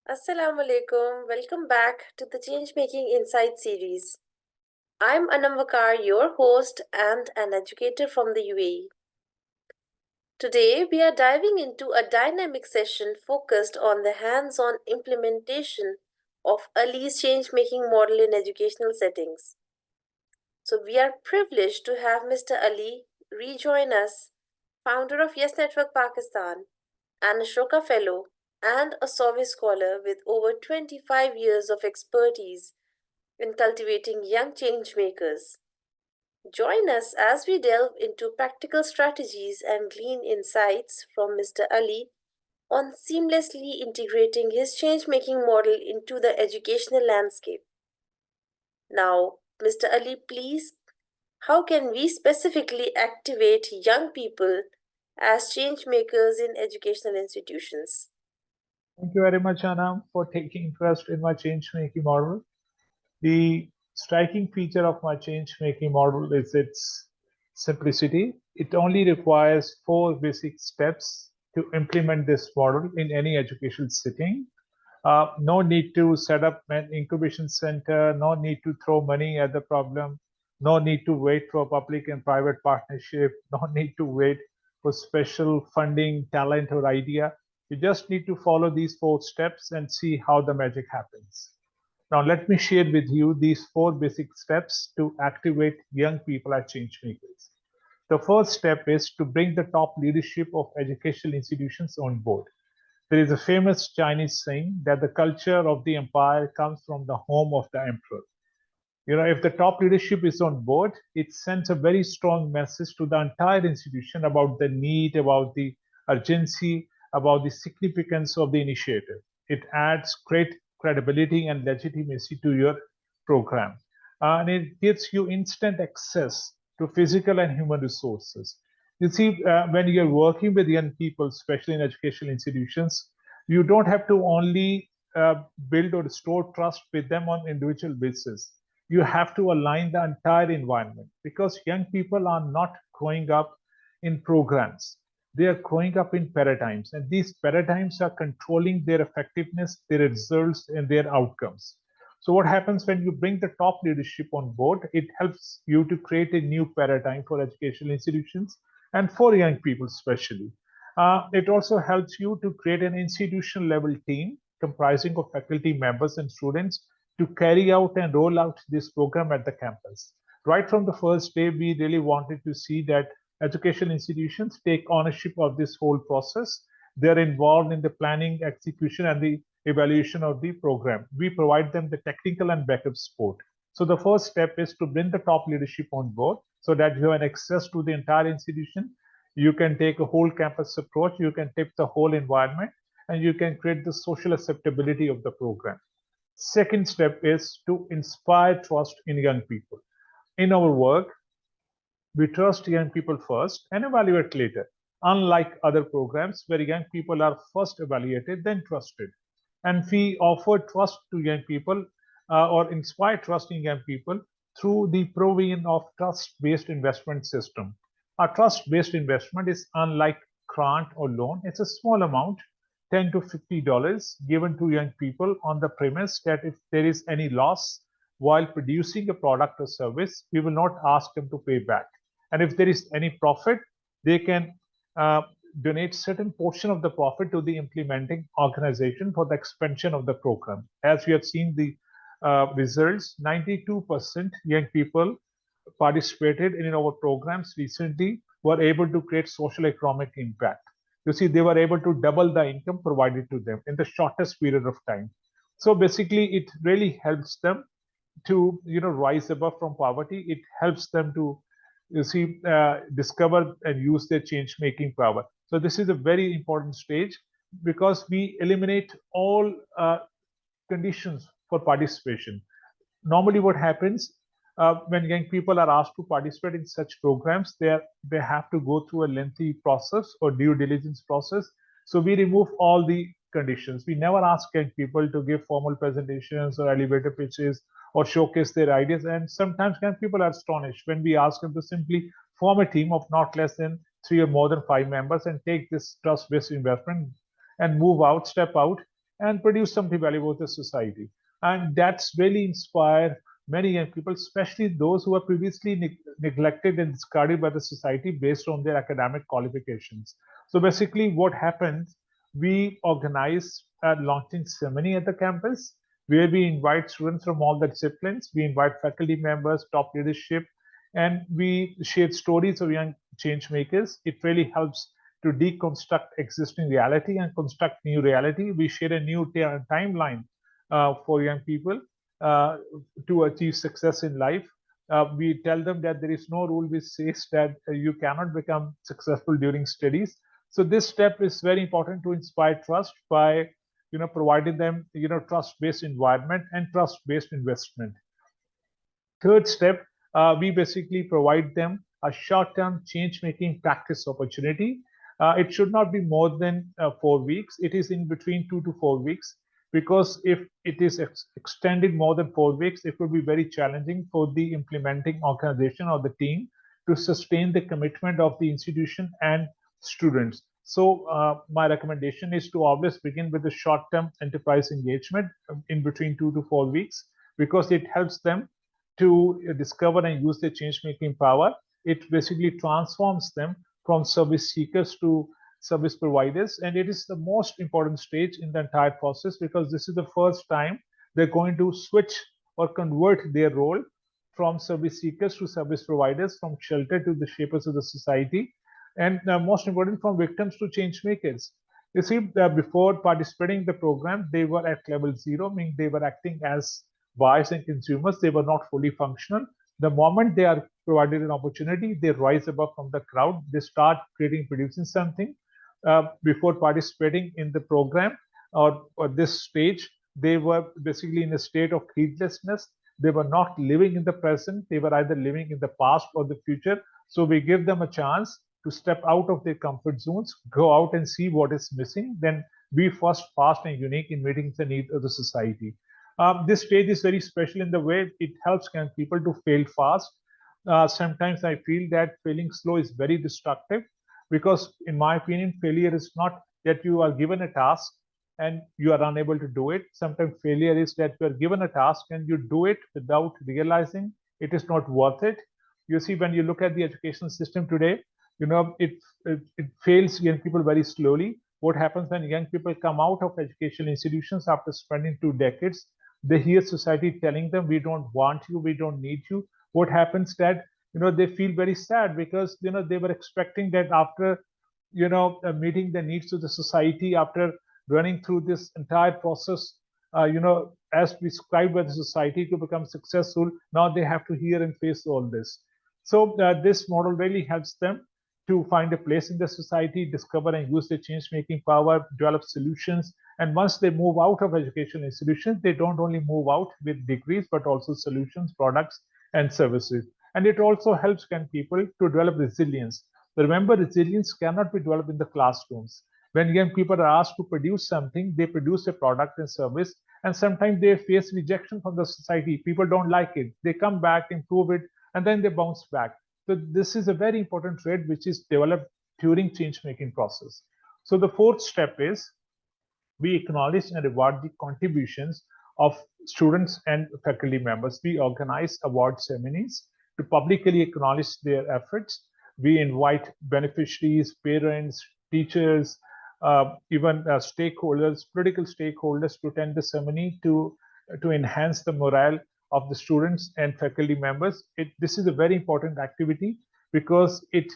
Assalamu alaikum. Welcome back to the Changemaking Insight series. I'm Anam Vakar, your host and an educator from the UAE. Today, we are diving into a dynamic session focused on the hands on implementation of Ali's changemaking model in educational settings. So, we are privileged to have Mr. Ali rejoin us, founder of Yes Network Pakistan, an Ashoka Fellow, and a Soviet scholar with over 25 years of expertise in cultivating young changemakers. Join us as we delve into practical strategies and glean insights from Mr. Ali on seamlessly integrating his change-making model into the educational landscape. Now, Mr. Ali, please, how can we specifically activate young people as change makers in educational institutions? Thank you very much, Anam, for taking interest in my change-making model. The striking feature of my change-making model is its simplicity. It only requires four basic steps to implement this model in any educational setting. No need to set up an incubation center, no need to throw money at the problem, no need to wait for public and private partnership, no need to wait for special funding, talent, or idea. You just need to follow these four steps and see how the magic happens. Now, let me share with you these four basic steps to activate young people as change makers. The first step is to bring the top leadership of educational institutions on board. There is a famous Chinese saying that the culture of the empire comes from the home of the emperor. If the top leadership is on board, it sends a very strong message to the entire institution about the need, about the urgency, about the significance of the initiative. It adds great credibility and legitimacy to your program. And it gives you instant access to physical and human resources. You see, when you're working with young people, especially in educational institutions, you don't have to only build or store trust with them on individual basis. You have to align the entire environment because young people are not growing up in programs. They are growing up in paradigms, and these paradigms are controlling their effectiveness, their results, and their outcomes. So, what happens when you bring the top leadership on board? It helps you to create a new paradigm for educational institutions and for young people, especially. It also helps you to create an institutional level team comprising of faculty members and students to carry out and roll out this program at the campus. Right from the first day, we really wanted to see that education institutions take ownership of this whole process. They're involved in the planning, execution, and the evaluation of the program. We provide them the technical and backup support. So the first step is to bring the top leadership on board so that you have access to the entire institution. You can take a whole campus approach, you can tip the whole environment, and you can create the social acceptability of the program. Second step is to inspire trust in young people. In our work, we trust young people first and evaluate later, unlike other programs where young people are first evaluated, then trusted. And we offer trust to young people or inspire trust in young people through the provision of trust-based investment system. A trust-based investment is unlike grant or loan. It's a small amount, $10 to $50 given to young people on the premise that if there is any loss while producing a product or service, we will not ask them to pay back. And if there is any profit, they can uh, donate certain portion of the profit to the implementing organization for the expansion of the program. As we have seen the results, 92% young people participated in our programs recently were able to create social economic impact. You see, they were able to double the income provided to them in the shortest period of time. So basically, it really helps them to rise above from poverty. It helps them to discover and use their change making power. So this is a very important stage because we eliminate all conditions for participation. Normally what happens when young people are asked to participate in such programs, they have to go through a lengthy process or due diligence process. So we remove all the conditions. We never ask young people to give formal presentations or elevator pitches or showcase their ideas. And sometimes young people are astonished when we ask them to simply form a team of not less than 3 or more than 5 members and take this trust-based investment and move out, step out and produce something valuable to society. And that's really inspired many young people, especially those who were previously neglected and discarded by the society based on their academic qualifications. So basically, what happens, we organize a launching ceremony at the campus where we invite students from all the disciplines, we invite faculty members, top leadership, and we share stories of young change makers. It really helps to deconstruct existing reality and construct new reality. We share a new timeline for young people uh, to achieve success in life. We tell them that there is no rule which says that you cannot become successful during studies. So this step is very important to inspire trust by providing them trust-based environment and trust-based investment. Third step, we basically provide them a short-term change-making practice opportunity. It should not be more than 4 weeks. It is in between 2 to 4 weeks, because if it is extended more than 4 weeks, it will be very challenging for the implementing organization or the team to sustain the commitment of the institution and students. So my recommendation is to always begin with the short-term enterprise engagement in between 2 to 4 weeks, because it helps them to discover and use their change making power. It basically transforms them from service seekers to service providers. And it is the most important stage in the entire process, because this is the first time they're going to switch or convert their role from service seekers to service providers, from shelter to the shapers of the society, and most important, from victims to change makers. You see, before participating in the program, they were at level zero, meaning they were acting as buyers and consumers. They were not fully functional. The moment they are provided an opportunity, they rise above from the crowd. They start creating, producing something. Before participating in the program or this stage, they were basically in a state of heedlessness. They were not living in the present. They were either living in the past or the future. So we give them a chance to step out of their comfort zones, go out and see what is missing, then be first, fast, and unique in meeting the needs of the society. This stage is very special in the way it helps young people to fail fast. Sometimes I feel that failing slow is very destructive, because, in my opinion, failure is not that you are given a task and you are unable to do it. Sometimes failure is that you are given a task and you do it without realizing it is not worth it. You see, when you look at the education system today, it fails young people very slowly. What happens when young people come out of educational institutions after spending 2 decades? They hear society telling them, we don't want you, we don't need you. What happens that they feel very sad, because they were expecting that after meeting the needs of the society, after running through this entire process, as prescribed by the society to become successful, now they have to hear and face all this. So this model really helps them to find a place in the society, discover and use their change making power, develop solutions. And once they move out of educational institutions, they don't only move out with degrees, but also solutions, products, and services. And it also helps young people to develop resilience. Remember, resilience cannot be developed in the classrooms. When young people are asked to produce something, they produce a product and service, and sometimes they face rejection from the society. People don't like it. They come back, improve it, and then they bounce back. So this is a very important trait which is developed during change-making process. So the fourth step is we acknowledge and reward the contributions of students and faculty members. We organize award ceremonies to publicly acknowledge their efforts. We invite beneficiaries, parents, teachers, even stakeholders, political stakeholders to attend the ceremony to enhance the morale of the students and faculty members. This is a very important activity, because it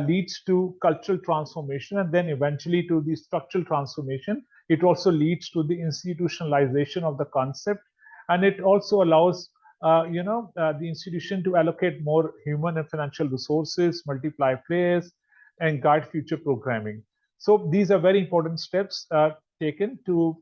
leads to cultural transformation and then eventually to the structural transformation. It also leads to the institutionalization of the concept, and it also allows the institution to allocate more human and financial resources, multiply players, and guide future programming. So these are very important steps taken to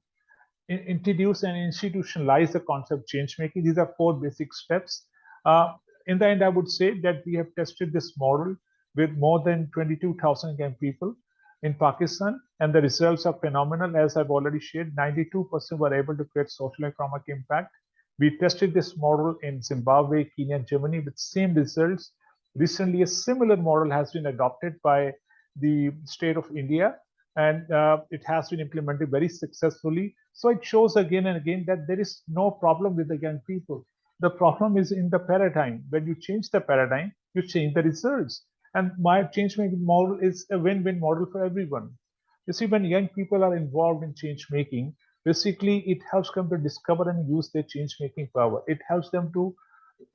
introduce and institutionalize the concept change making. These are four basic steps. Uh, in the end, I would say that we have tested this model with more than 22,000 young people in Pakistan, and the results are phenomenal. As I've already shared, 92% were able to create social economic impact. We tested this model in Zimbabwe, Kenya, and Germany with same results. Recently, a similar model has been adopted by the state of India, and it has been implemented very successfully. So it shows again and again that there is no problem with the young people. The problem is in the paradigm. When you change the paradigm, you change the results. And my change making model is a win-win model for everyone. You see, when young people are involved in change making, basically it helps them to discover and use their change making power. It helps them to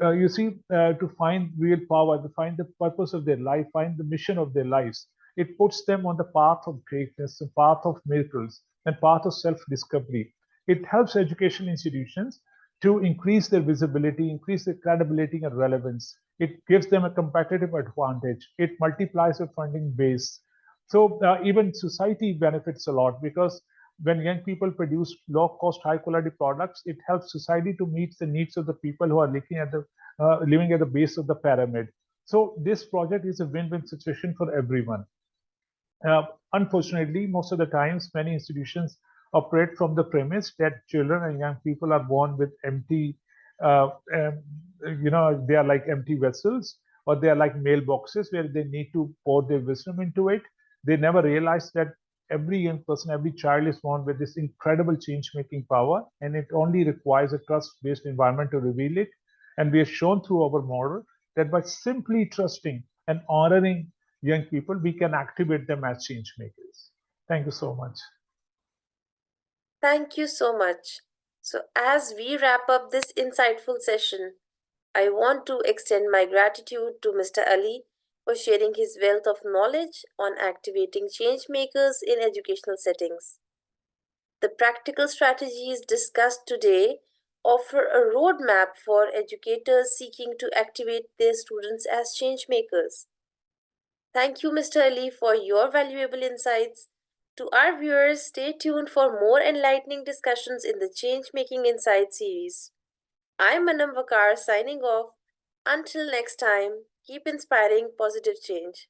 to find real power, to find the purpose of their life, find the mission of their lives. It puts them on the path of greatness, the path of miracles, and path of self-discovery. It helps education institutions to increase their visibility, increase their credibility and relevance. It gives them a competitive advantage. It multiplies the funding base. So even society benefits a lot because when young people produce low cost, high quality products, it helps society to meet the needs of the people who are living at the base of the pyramid. So this project is a win-win situation for everyone. Uh, Unfortunately, most of the times, many institutions operate from the premise that children and young people are born with empty, uh, um, they are like empty vessels or they are like mailboxes where they need to pour their wisdom into it. They never realize that every young person, every child is born with this incredible change making power, and it only requires a trust based environment to reveal it. And we have shown through our model that by simply trusting and honoring young people, we can activate them as change makers. Thank you so much. Thank you so much. So, as we wrap up this insightful session, I want to extend my gratitude to Mr. Ali for sharing his wealth of knowledge on activating change makers in educational settings. The practical strategies discussed today offer a roadmap for educators seeking to activate their students as change makers. Thank you, Mr. Ali, for your valuable insights. To our viewers, stay tuned for more enlightening discussions in the Change Making Insight series. I'm Manam Vakar signing off. Until next time, keep inspiring positive change.